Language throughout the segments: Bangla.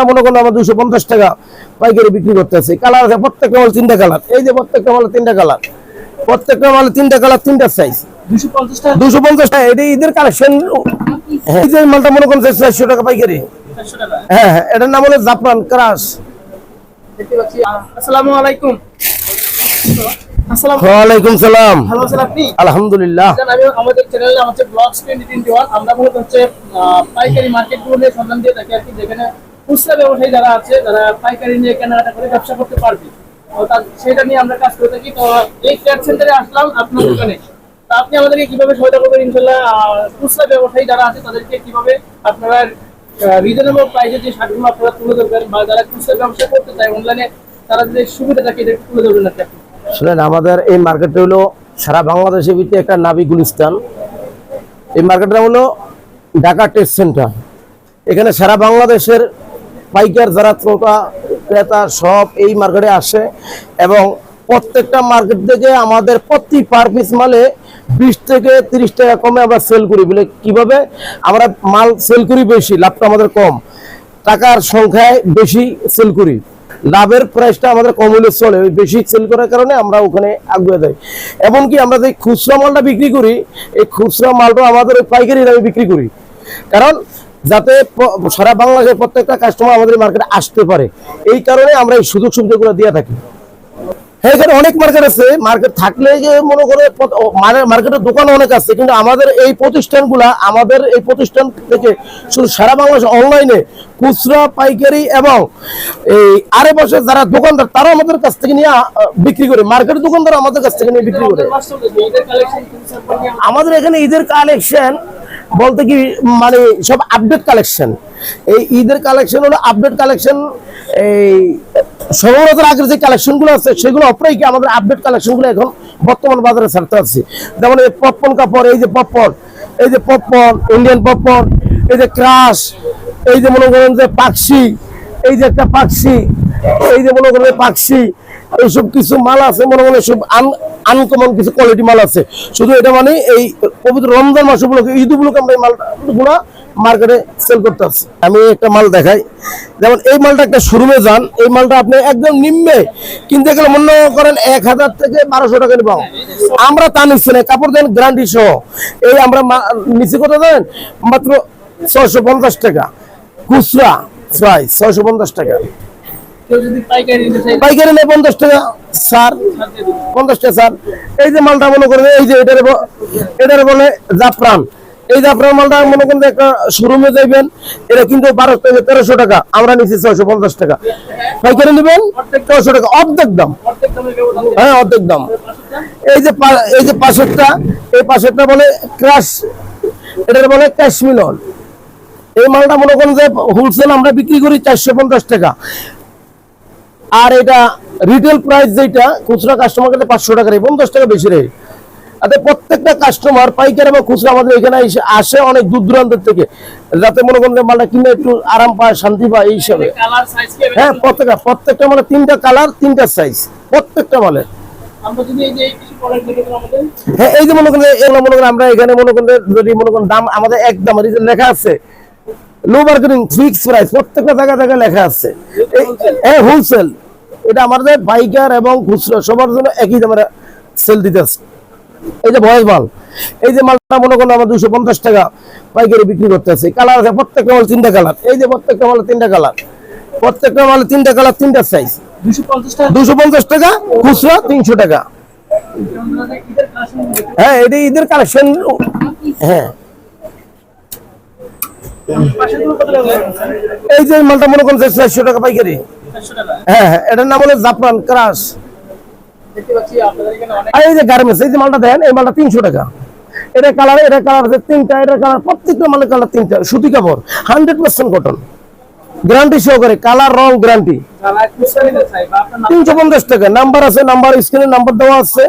মনে করেন আমরা 250 টাকা পাইকারি বিক্রি করতেছি। কালার আছে প্রত্যেকটা মাল 3টা কালার। এই যে প্রত্যেকটা মাল 3টা কালার, প্রত্যেকটা মাল 3টা কালার, 3টা সাইজ। 250 টাকা। এটা ঈদের কালেকশন। এই যে মালটা মনে করেন 400 টাকা পাইকারি। হ্যাঁ হ্যাঁ, এটার নাম হলো জাফরান ক্রাশ। আসসালামু আলাইকুম। ওয়ালাইকুম সালাম। ভালো আছেন আপনি? আলহামদুলিল্লাহ। আমি আমাদের চ্যানেলে আমাদের ব্লগস 2021 আমরা মূলত হচ্ছে পাইকারি মার্কেটগুলো নিয়ে সন্ধান দিয়ে থাকি আর কি, যেখানে খুচরা ব্যবসায়ী যারা আছে যারা পাইকারি নিয়ে কেনাকাটা করে ব্যবসা করতে পারবে, সেটা নিয়ে আমরা কাজ করে থাকি। তো এই ট্রেড সেন্টারে আসলাম আপনার দোকানে। তো আপনি আমাদেরকে কিভাবে সহায়তা করবেন ইনশাআল্লাহ? খুচরা ব্যবসায়ী যারা আছে তাদেরকে কিভাবে আপনারা রিজনেবল প্রাইসে যে শার্টগুলো আপনারা তুলে ধরবেন, বা যারা খুচরা ব্যবসা করতে চায় অনলাইনে তারা যে সুবিধা থাকে এটা তুলে ধরবেন আর কি। শুনেন, আমাদের এই মার্কেটটা হলো সারা বাংলাদেশের ভিতরে একটা নাবি গুলিস্তান। এই মার্কেটটা হলো ঢাকা ট্রেড সেন্টার। এখানে সারা বাংলাদেশের পাইকার যারা ক্রেতা সব এই মার্কেটে আসে, এবং প্রত্যেকটা মার্কেট থেকে আমাদের প্রতি পার পিস মালে 20 থেকে 30 টাকা কমে আমরা সেল করি। বলে কিভাবে আমরা মাল সেল করি বেশি, লাভটা আমাদের কম, টাকার সংখ্যায় বেশি সেল করি, লাভের প্রাইসটা আমাদের কম হলে চলে। ওই বেশি সেল করার কারণে আমরা ওখানে আগুয়ে যাই। এমনকি আমরা যে খুচরা মালটা বিক্রি করি, এই খুচরা মালটা আমাদের ওই পাইকারি দামে বিক্রি করি, কারণ যাতে সারা বাংলাদেশের প্রত্যেকটা কাস্টমার আমাদের মার্কেটে আসতে পারে। এই কারণে আমরা এই সুযোগ সুবিধাগুলো দিয়ে থাকি। এখানে অনেক মার্কেট আছে, মার্কেট থাকলে যে মনে করে মার্কেটের দোকান অনেক আছে, কিন্তু আমাদের এই প্রতিষ্ঠানগুলা, আমাদের এই প্রতিষ্ঠান থেকে শুধু সারা বাংলাদেশ অনলাইনে খুচরা পাইকারি এবং এই আশেপাশে যারা দোকানদার তারা আমাদের কাছ থেকে নিয়ে বিক্রি করে, মার্কেটের দোকানদার আমাদের কাছ থেকে নিয়ে বিক্রি করে। আমাদের এখানে ঈদের কালেকশন বলতে কি মানে সব আপডেট কালেকশন। এই ঈদের কালেকশন হলো আপডেট কালেকশন। এই সর্বরাতের আগের যে কালেকশনগুলো আছে সেগুলো অপরাই কি আমাদের আপডেট কালেকশনগুলো এখন বর্তমান বাজারে ছাড়তে আসছে। যেমন এই পপকর্ন কাপড়, এই যে পপকর্ন, এই যে পপকর্ন, ইন্ডিয়ান পপকর্ন, এই যে ক্রাশ, এই যে মনে করেন যে পাকশি, এই যে একটা পাকশি, এই যে মনে করেন পাকশি, এইসব কিছু মাল আছে মনে মনে সব আনকমন কিছু কোয়ালিটি মাল আছে। শুধু এটা মানে এই পবিত্র রমজান মাস উপলক্ষে, ঈদ উপলক্ষে আমরা এই মালগুলো মার্কেটে সেল করতে আসছি। আমি একটা মাল দেখাই, যেমন এই মালটা একটা শোরুমে যান, এই মালটা আপনি একদম নিম্নে কিনতে গেলে মনে করেন 1000 থেকে 1200 টাকা নিব। আমরা তা নিচ্ছি না, কাপড় দেন গ্যারান্টি সহ। এই আমরা নিচে কত দেন, মাত্র 650 টাকা খুচরা প্রাইস, 650 টাকা। পাইকারি নেই 50 টাকা স্যার, 50 টাকা স্যার। এই যে মালটা মনে করেন, এই যে এটার বলে জাফরান। এই জাফরান মালটা মনে করেন একটা শোরুমে যাইবেন, এটা কিন্তু 1200 থেকে 1300 টাকা, আমরা নিচ্ছি 650 টাকা। পাইকারি নেবেন 600 টাকা, অর্ধেক দাম। হ্যাঁ, অর্ধেক দাম। এই যে পাশেরটা, এই পাশেরটা বলে ক্রাশ, এটার বলে ক্যাশমিলন। এই মালটা মনে করেন যে হোলসেল আমরা বিক্রি করি 450 টাকা, আর এটা রিটেল প্রাইস যেটা খুচরা কাস্টমার কাছে 500 টাকা, 50 টাকা বেশি রে। প্রত্যেকটা কাস্টমার পাইকারি এবং খুচরা আমাদের এখানে আসে অনেক দূর দূরান্তের থেকে, যাতে মনে করেন মালটা কিনে একটু আরাম পায়, শান্তি পায়, এই হিসাবে। হ্যাঁ, প্রত্যেকটা মালে 3টা কালার, 3টা সাইজ প্রত্যেকটা মালে। হ্যাঁ, এই যে মনে করেন এগুলো মনে করেন আমরা এখানে মনে করেন যদি মনে করেন দাম আমাদের একদম লেখা আছে নো মার্কেটিং ফিক্স প্রাইস, প্রত্যেকটা জায়গায় লেখা আছে। হ্যাঁ, হোলসেল। এটা আমাদের পাইকার এবং খুচরা সবার জন্য একই দামে সেল দিতে আছে। এই যে ভয়েস মাল, এই যে মালটা মনে করেন আমরা 250 টাকা পাইকারি বিক্রি করতে আছে। কালার আছে প্রত্যেকটা মাল 3টা কালার। এই যে প্রত্যেকটা মালে 3টা কালার, প্রত্যেকটা মালে 3টা কালার, 3টা সাইজ। 250 টাকা খুচরা, 300 টাকা। হ্যাঁ, এটা ঈদের কালেকশন। হ্যাঁ, এই যে মালটা মনে করেন 400 টাকা পাইকারি। হ্যাঁ হ্যাঁ, এটার নাম হলো জাফরান ক্রাশ। এই যে গার্মেন্টস, এই যে মালটা দেন, এই মালটা 300 টাকা। এটা কালার আছে 3টা, এটা কালার, প্রত্যেকটা মালের কালার 3টা। সুতি কাপড়, 100% কটন, গ্যারান্টি সহকারে, কালার রং গ্যারান্টি। 350 টাকা। নাম্বার আছে, নাম্বার স্ক্রিনে নাম্বার দেওয়া আছে।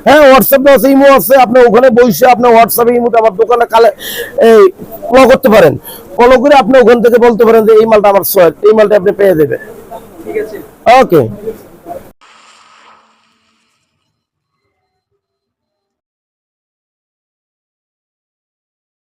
হ্যাঁ, হোয়াটসঅ্যাপ দেওয়া আছে, ইমো আছে। আপনি ওখানে বসে আপনি হোয়াটসঅ্যাপে ইমোতে আমার দোকানে এই ফলো করতে পারেন। ফলো করে আপনি ওখান থেকে বলতে পারেন যে এই মালটা আমার সয়েল, এই মালটা আপনি পেয়ে দেবেন। ঠিক আছে, ওকে।